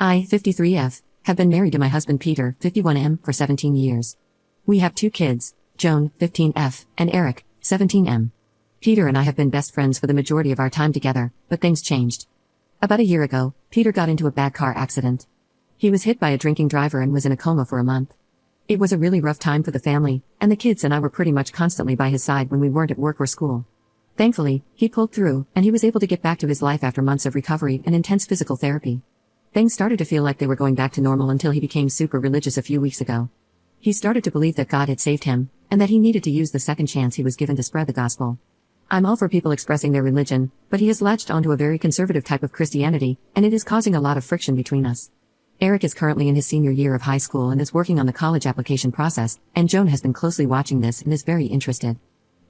I, 53F, have been married to my husband Peter, 51M, for 17 years. We have 2 kids, Joan, 15F, and Eric, 17M. Peter and I have been best friends for the majority of our time together, but things changed. About a year ago, Peter got into a bad car accident. He was hit by a drinking driver and was in a coma for a month. It was a really rough time for the family, and the kids and I were pretty much constantly by his side when we weren't at work or school. Thankfully, he pulled through, and he was able to get back to his life after months of recovery and intense physical therapy. Things started to feel like they were going back to normal until he became super religious a few weeks ago. He started to believe that God had saved him, and that he needed to use the second chance he was given to spread the gospel. I'm all for people expressing their religion, but he has latched onto a very conservative type of Christianity, and it is causing a lot of friction between us. Eric is currently in his senior year of high school and is working on the college application process, and Joan has been closely watching this and is very interested.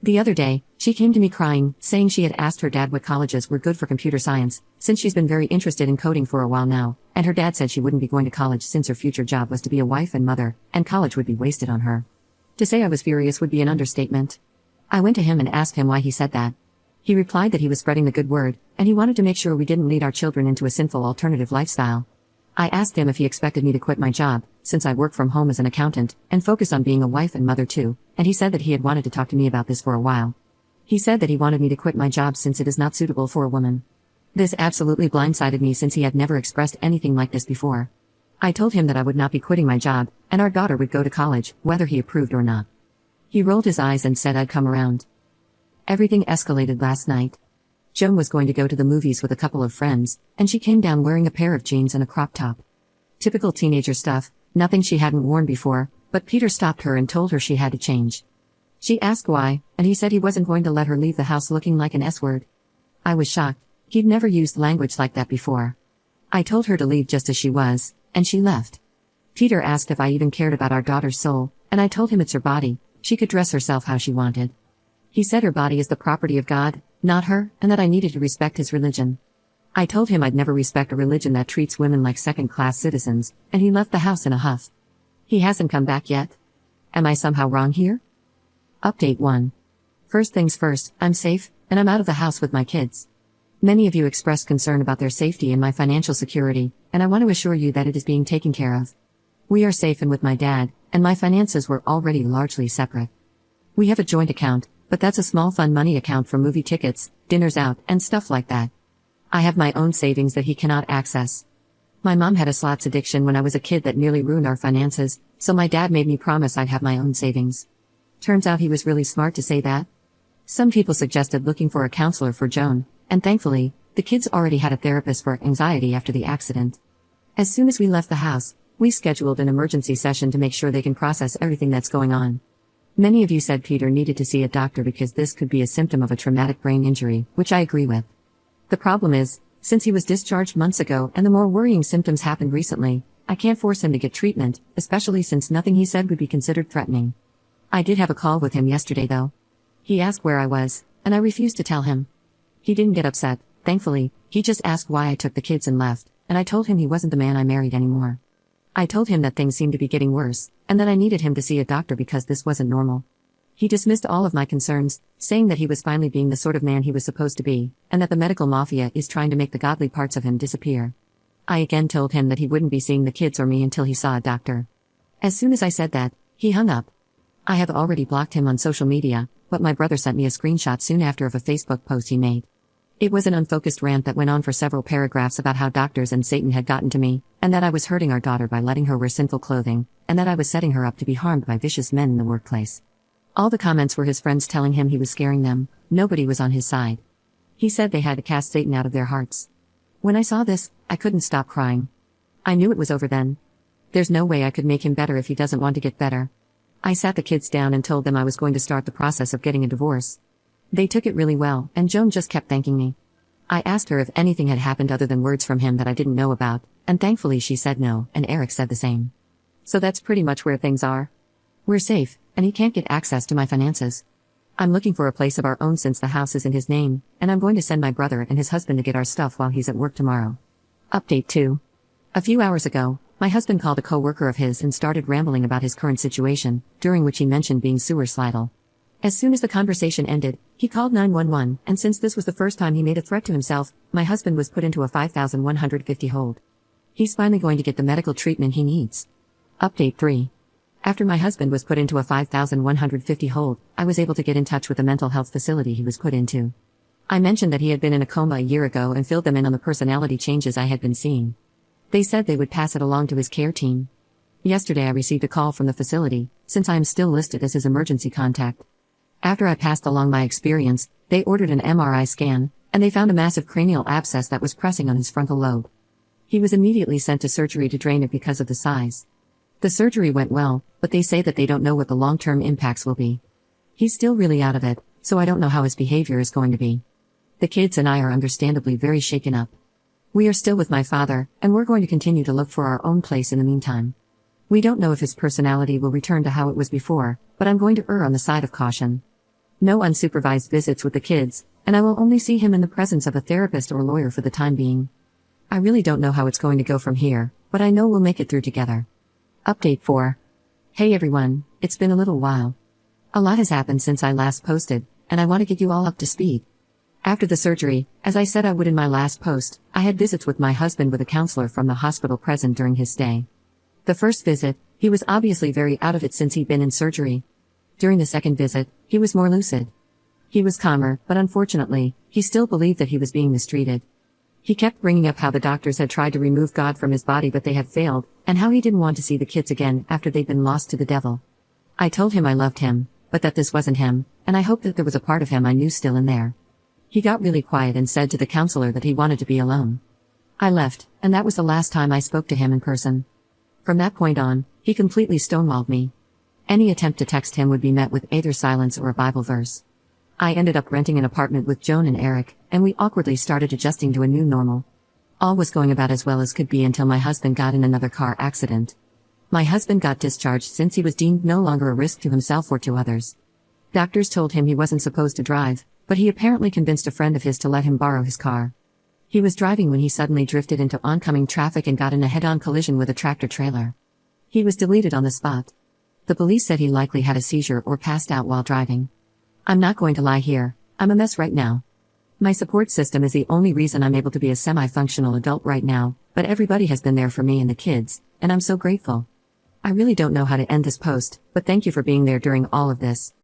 The other day, she came to me crying, saying she had asked her dad what colleges were good for computer science, since she's been very interested in coding for a while now, and her dad said she wouldn't be going to college since her future job was to be a wife and mother, and college would be wasted on her. To say I was furious would be an understatement. I went to him and asked him why he said that. He replied that he was spreading the good word, and he wanted to make sure we didn't lead our children into a sinful alternative lifestyle. I asked him if he expected me to quit my job, since I work from home as an accountant, and focus on being a wife and mother too, and he said that he had wanted to talk to me about this for a while. He said that he wanted me to quit my job since it is not suitable for a woman. This absolutely blindsided me since he had never expressed anything like this before. I told him that I would not be quitting my job, and our daughter would go to college, whether he approved or not. He rolled his eyes and said I'd come around. Everything escalated last night. Joan was going to go to the movies with a couple of friends, and she came down wearing a pair of jeans and a crop top. Typical teenager stuff, nothing she hadn't worn before, but Peter stopped her and told her she had to change. She asked why, and he said he wasn't going to let her leave the house looking like an S-word. I was shocked. He'd never used language like that before. I told her to leave just as she was, and she left. Peter asked if I even cared about our daughter's soul, and I told him it's her body, she could dress herself how she wanted. He said her body is the property of God, not her, and that I needed to respect his religion. I told him I'd never respect a religion that treats women like second-class citizens, and he left the house in a huff. He hasn't come back yet. Am I somehow wrong here? Update 1. First things first, I'm safe, and I'm out of the house with my kids. Many of you expressed concern about their safety and my financial security, and I want to assure you that it is being taken care of. We are safe and with my dad, and my finances were already largely separate. We have a joint account, but that's a small fun money account for movie tickets, dinners out, and stuff like that. I have my own savings that he cannot access. My mom had a slots addiction when I was a kid that nearly ruined our finances, so my dad made me promise I'd have my own savings. Turns out he was really smart to say that. Some people suggested looking for a counselor for Joan, and thankfully, the kids already had a therapist for anxiety after the accident. As soon as we left the house, we scheduled an emergency session to make sure they can process everything that's going on. Many of you said Peter needed to see a doctor because this could be a symptom of a traumatic brain injury, which I agree with. The problem is, since he was discharged months ago and the more worrying symptoms happened recently, I can't force him to get treatment, especially since nothing he said would be considered threatening. I did have a call with him yesterday though. He asked where I was, and I refused to tell him. He didn't get upset, thankfully, he just asked why I took the kids and left, and I told him he wasn't the man I married anymore. I told him that things seemed to be getting worse, and that I needed him to see a doctor because this wasn't normal. He dismissed all of my concerns, saying that he was finally being the sort of man he was supposed to be, and that the medical mafia is trying to make the godly parts of him disappear. I again told him that he wouldn't be seeing the kids or me until he saw a doctor. As soon as I said that, he hung up. I have already blocked him on social media, but my brother sent me a screenshot soon after of a Facebook post he made. It was an unfocused rant that went on for several paragraphs about how doctors and Satan had gotten to me, and that I was hurting our daughter by letting her wear sinful clothing, and that I was setting her up to be harmed by vicious men in the workplace. All the comments were his friends telling him he was scaring them, nobody was on his side. He said they had to cast Satan out of their hearts. When I saw this, I couldn't stop crying. I knew it was over then. There's no way I could make him better if he doesn't want to get better. I sat the kids down and told them I was going to start the process of getting a divorce. They took it really well, and Joan just kept thanking me. I asked her if anything had happened other than words from him that I didn't know about, and thankfully she said no, and Eric said the same. So that's pretty much where things are. We're safe, and he can't get access to my finances. I'm looking for a place of our own since the house is in his name, and I'm going to send my brother and his husband to get our stuff while he's at work tomorrow. Update 2. A few hours ago, my husband called a co-worker of his and started rambling about his current situation, during which he mentioned being suicidal. As soon as the conversation ended, he called 911, and since this was the first time he made a threat to himself, my husband was put into a 5,150 hold. He's finally going to get the medical treatment he needs. Update 3. After my husband was put into a 5,150 hold, I was able to get in touch with the mental health facility he was put into. I mentioned that he had been in a coma a year ago and filled them in on the personality changes I had been seeing. They said they would pass it along to his care team. Yesterday I received a call from the facility, since I am still listed as his emergency contact. After I passed along my experience, they ordered an MRI scan, and they found a massive cranial abscess that was pressing on his frontal lobe. He was immediately sent to surgery to drain it because of the size. The surgery went well, but they say that they don't know what the long-term impacts will be. He's still really out of it, so I don't know how his behavior is going to be. The kids and I are understandably very shaken up. We are still with my father, and we're going to continue to look for our own place in the meantime. We don't know if his personality will return to how it was before, but I'm going to err on the side of caution. No unsupervised visits with the kids, and I will only see him in the presence of a therapist or lawyer for the time being. I really don't know how it's going to go from here, but I know we'll make it through together. Update 4. Hey everyone, it's been a little while. A lot has happened since I last posted, and I want to get you all up to speed. After the surgery, as I said I would in my last post, I had visits with my husband with a counselor from the hospital present during his stay. The first visit, he was obviously very out of it since he'd been in surgery. During the second visit, he was more lucid. He was calmer, but unfortunately, he still believed that he was being mistreated. He kept bringing up how the doctors had tried to remove God from his body but they had failed, and how he didn't want to see the kids again after they'd been lost to the devil. I told him I loved him, but that this wasn't him, and I hoped that there was a part of him I knew still in there. He got really quiet and said to the counselor that he wanted to be alone. I left, and that was the last time I spoke to him in person. From that point on, he completely stonewalled me. Any attempt to text him would be met with either silence or a Bible verse. I ended up renting an apartment with Joan and Eric, and we awkwardly started adjusting to a new normal. All was going about as well as could be until my husband got in another car accident. My husband got discharged since he was deemed no longer a risk to himself or to others. Doctors told him he wasn't supposed to drive, but he apparently convinced a friend of his to let him borrow his car. He was driving when he suddenly drifted into oncoming traffic and got in a head-on collision with a tractor-trailer. He was deleted on the spot. The police said he likely had a seizure or passed out while driving. I'm not going to lie here, I'm a mess right now. My support system is the only reason I'm able to be a semi-functional adult right now, but everybody has been there for me and the kids, and I'm so grateful. I really don't know how to end this post, but thank you for being there during all of this.